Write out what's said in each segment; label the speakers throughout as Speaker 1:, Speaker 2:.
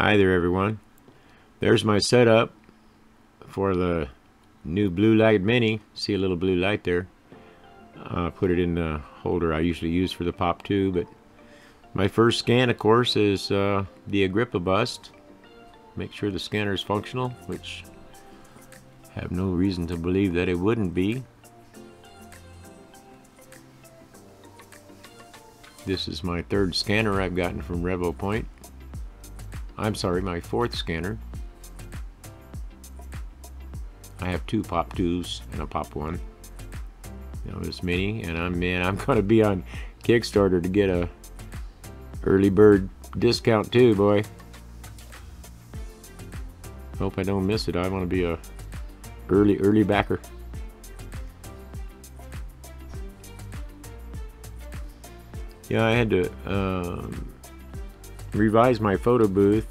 Speaker 1: Hi there everyone. There's my setup for the new blue light mini. See a little blue light there. Put it in the holder I usually use for the Pop 2, but my first scan of course is the Agrippa bust. Make sure the scanner is functional, which I have no reason to believe that it wouldn't be. This is my third scanner I've gotten from Revopoint. I'm sorry, my fourth scanner. I have two Pop 2s and a Pop 1. Now this mini, and I'm gonna be on Kickstarter to get a early bird discount too, boy. Hope I don't miss it. I want to be a early backer. Yeah, I had to revise my photo booth,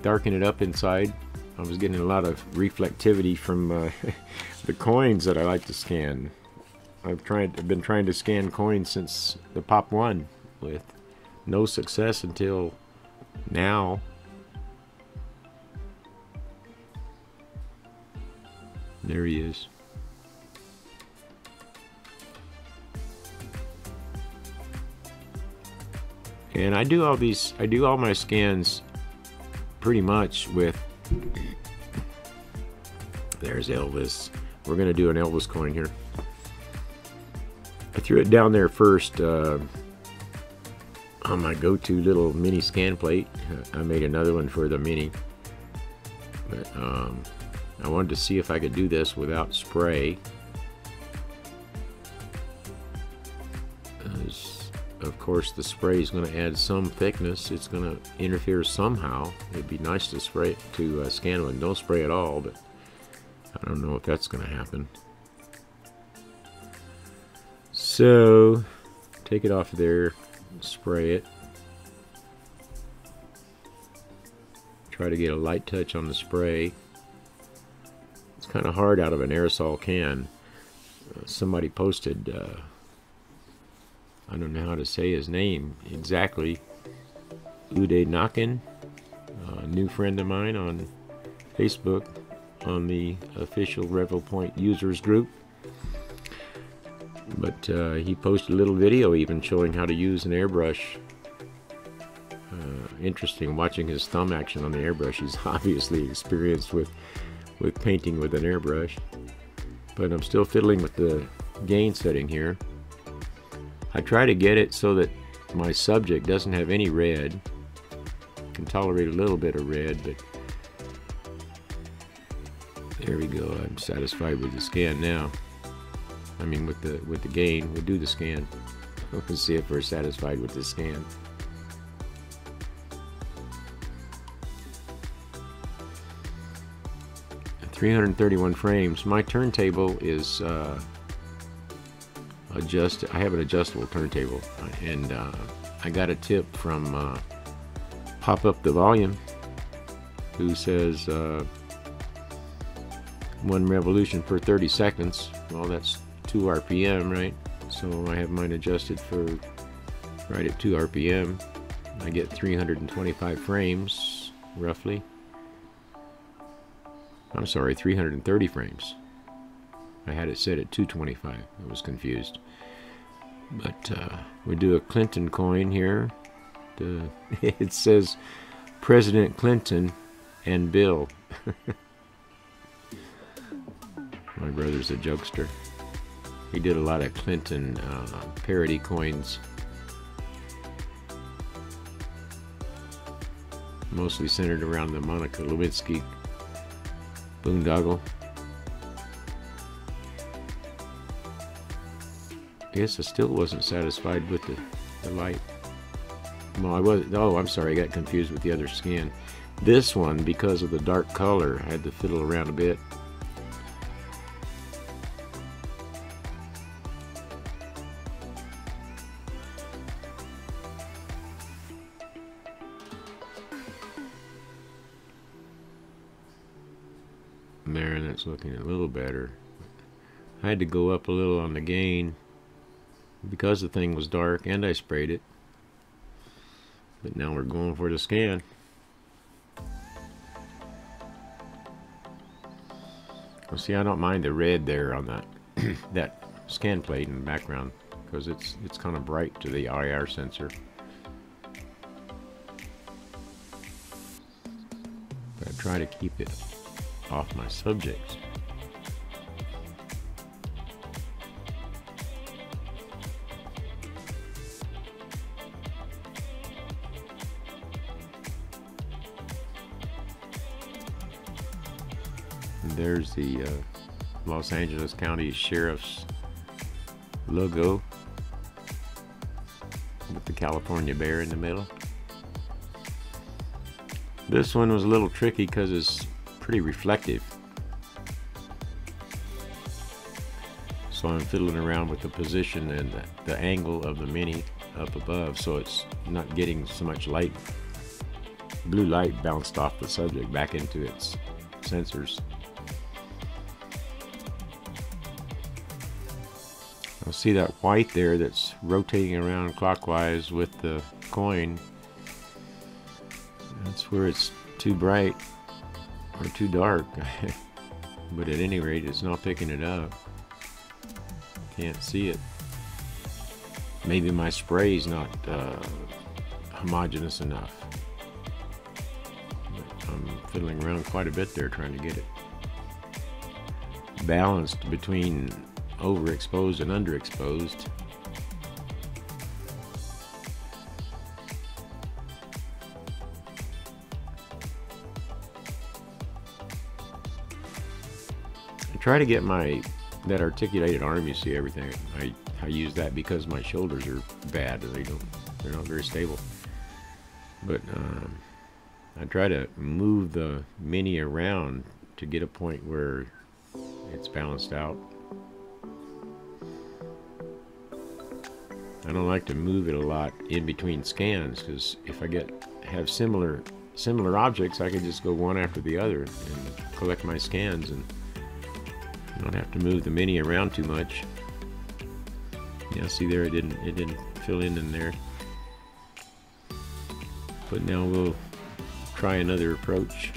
Speaker 1: darken it up inside. I was getting a lot of reflectivity from the coins that I like to scan. I've been trying to scan coins since the Pop 1 with no success until now. There he is. And I do all my scans pretty much with, there's Elvis. We're gonna do an Elvis coin here. I threw it down there first on my go-to little mini scan plate. I made another one for the mini, but I wanted to see if I could do this without spray. Of course, the spray is going to add some thickness. It's going to interfere somehow. It'd be nice to spray to scan with no spray at all, but I don't know if that's going to happen. So, take it off there, spray it. Try to get a light touch on the spray. It's kind of hard out of an aerosol can. Somebody posted, I don't know how to say his name exactly, Uday Nakin, a new friend of mine on Facebook, on the official Revopoint users group. But he posted a little video even showing how to use an airbrush. Interesting watching his thumb action on the airbrush. He's obviously experienced with painting with an airbrush. But I'm still fiddling with the gain setting here. I try to get it so that my subject doesn't have any red. Can tolerate a little bit of red, but there we go. I'm satisfied with the scan now. I mean with the gain. We'll do the scan. Let's see if we're satisfied with the scan. At 331 frames. My turntable is I have an adjustable turntable, and I got a tip from Pop Up the Volume, who says 1 revolution per 30 seconds. Well, that's 2 RPM, right? So I have mine adjusted for right at 2 RPM. I get 325 frames, roughly. I'm sorry, 330 frames. I had it set at 225. I was confused. But we do a Clinton coin here. It says President Clinton and Bill. My brother's a jokester. He did a lot of Clinton parody coins. Mostly centered around the Monica Lewinsky boondoggle. I guess I still wasn't satisfied with the light. Well, I was. Oh, I'm sorry. I got confused with the other scan. This one, because of the dark color, I had to fiddle around a bit. There, that's looking a little better. I had to go up a little on the gain because the thing was dark and I sprayed it. But now we're going for the scan. Well, see, I don't mind the red there on that that scan plate in the background because it's kind of bright to the IR sensor. But I try to keep it off my subjects. And there's the Los Angeles County Sheriff's logo with the California bear in the middle. This one was a little tricky because it's pretty reflective. So I'm fiddling around with the position and the angle of the Mini up above, so it's not getting so much light, blue light bounced off the subject back into its sensors. I'll see that white there that's rotating around clockwise with the coin. That's where it's too bright or too dark. But at any rate, it's not picking it up. Can't see it. Maybe my spray's not homogeneous enough. But I'm fiddling around quite a bit there trying to get it balanced between overexposed and underexposed. I try to get that articulated arm. You see everything. I use that because my shoulders are bad. They're not very stable. But I try to move the Mini around to get a point where it's balanced out. I don't like to move it a lot in between scans because if I have similar objects, I can just go one after the other and collect my scans and don't have to move the Mini around too much. Yeah, see there, it didn't fill in there. But now we'll try another approach.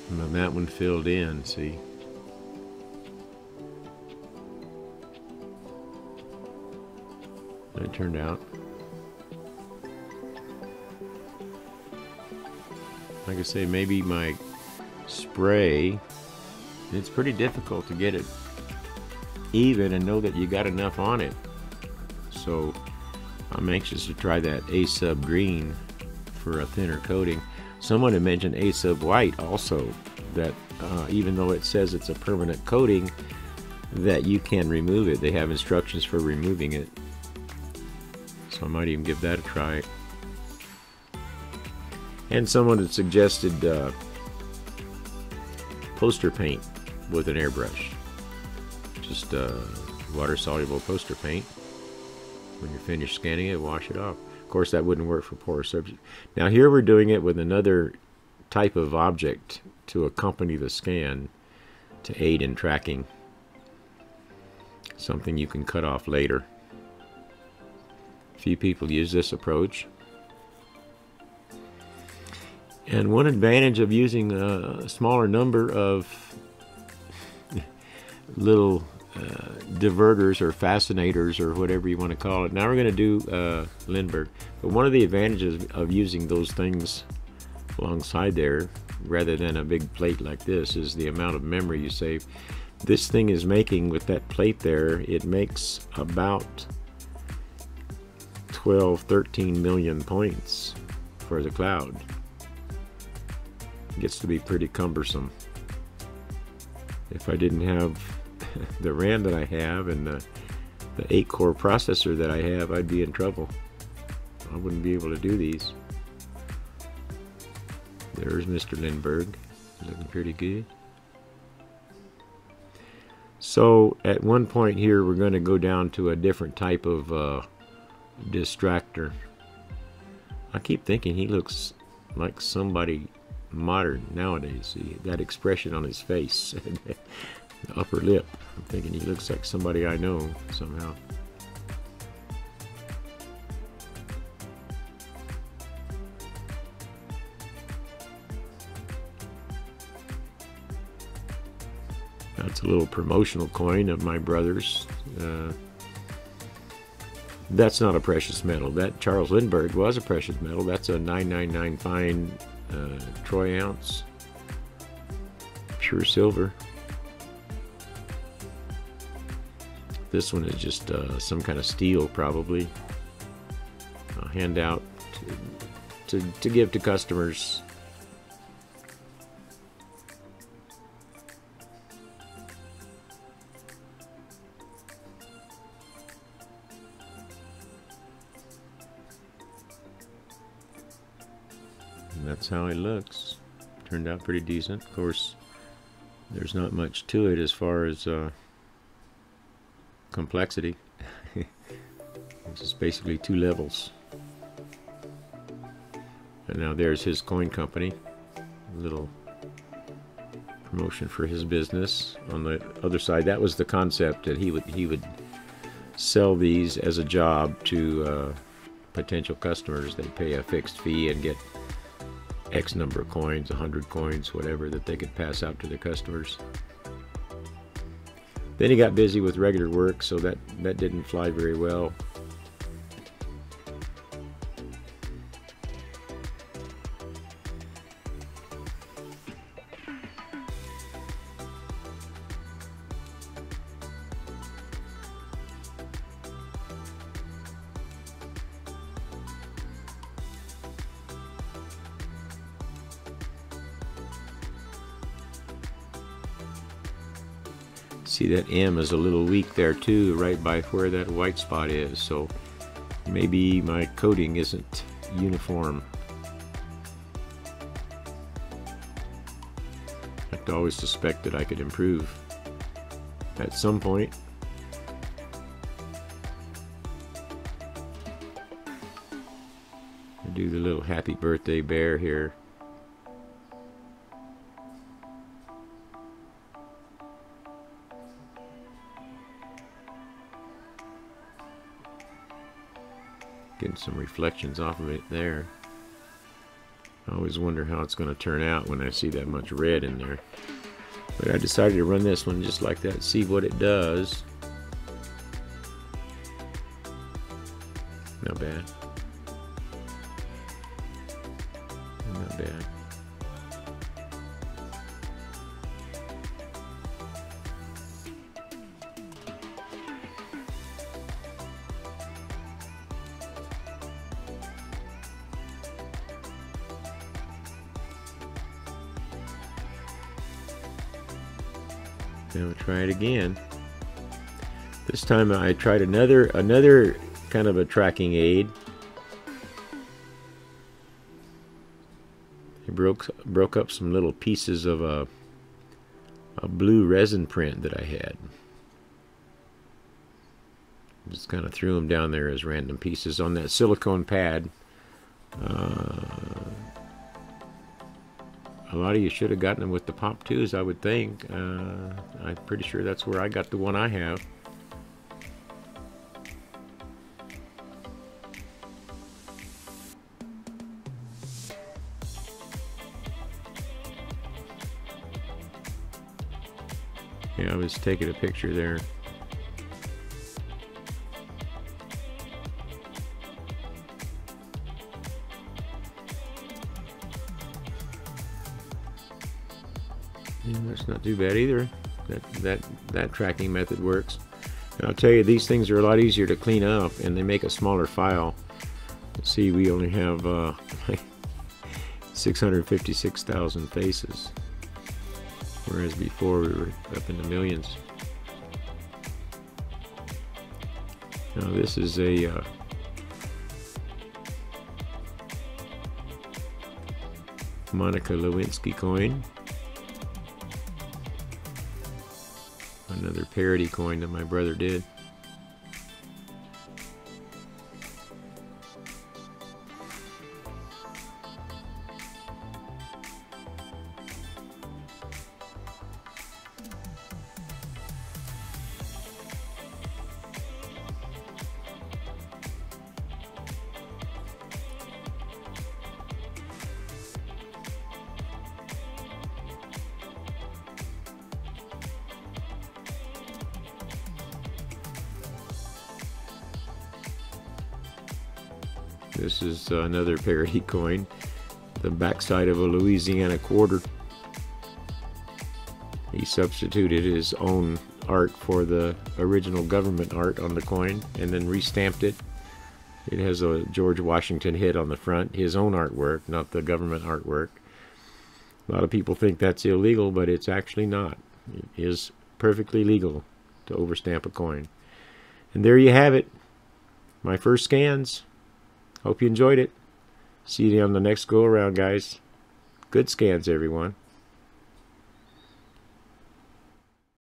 Speaker 1: And that one filled in, see? It turned out. Like I say, maybe my spray, it's pretty difficult to get it even and know that you got enough on it. So I'm anxious to try that A sub green for a thinner coating. Someone had mentioned A sub white also, that even though it says it's a permanent coating, that you can remove it. They have instructions for removing it. So I might even give that a try. And someone had suggested poster paint with an airbrush. Just water-soluble poster paint. When you're finished scanning it, wash it off. Of course, that wouldn't work for porous subject. Now here we're doing it with another type of object to accompany the scan to aid in tracking. Something you can cut off later. A few people use this approach. And one advantage of using a smaller number of little diverters or fascinators or whatever you want to call it. Now we're going to do Lindbergh. But one of the advantages of using those things alongside there rather than a big plate like this is the amount of memory you save. This thing is making, with that plate there, it makes about 12-13 million points for the cloud. It gets to be pretty cumbersome. If I didn't have the RAM that I have and the 8-core processor that I have, I'd be in trouble. I wouldn't be able to do these. There's Mr. Lindbergh, looking pretty good. So at one point here we're going to go down to a different type of distractor. I keep thinking he looks like somebody modern nowadays. See that expression on his face, the upper lip. I'm thinking he looks like somebody I know somehow. That's a little promotional coin of my brother's. That's not a precious metal. That Charles Lindbergh was a precious metal. That's a 999 fine troy ounce, pure silver. This one is just some kind of steel, probably. I'll hand out to give to customers. And that's how it looks. Turned out pretty decent. Of course, there's not much to it as far as complexity. It's just basically 2 levels. And now there's his coin company. A little promotion for his business. On the other side, that was the concept, that he would sell these as a job to potential customers. They'd pay a fixed fee and get X number of coins, 100 coins, whatever, that they could pass out to their customers. Then he got busy with regular work, so that didn't fly very well. See, that M is a little weak there too, right by where that white spot is, so maybe my coating isn't uniform. I have to always suspect that I could improve at some point. I do the little happy birthday bear here. Getting some reflections off of it there. I always wonder how it's going to turn out when I see that much red in there. But I decided to run this one just like that, see what it does. Not bad. Not bad. Now we'll try it again. This time I tried another kind of a tracking aid. I broke up some little pieces of a blue resin print that I had. Just kind of threw them down there as random pieces on that silicone pad. A lot of you should have gotten them with the Pop 2s, I would think. I'm pretty sure that's where I got the one I have. Yeah, I was taking a picture there. Yeah, that's not too bad either. That tracking method works. And I'll tell you, these things are a lot easier to clean up, and they make a smaller file. See, we only have 656,000 faces, whereas before we were up in the millions. Now this is a Monica Lewinsky coin. Another parody coin that my brother did. This is another parody coin. The backside of a Louisiana quarter. He substituted his own art for the original government art on the coin and then restamped it. It has a George Washington head on the front, his own artwork, not the government artwork. A lot of people think that's illegal, but it's actually not. It is perfectly legal to overstamp a coin. And there you have it. My first scans. Hope you enjoyed it. See you on the next go around, guys. Good scans, everyone.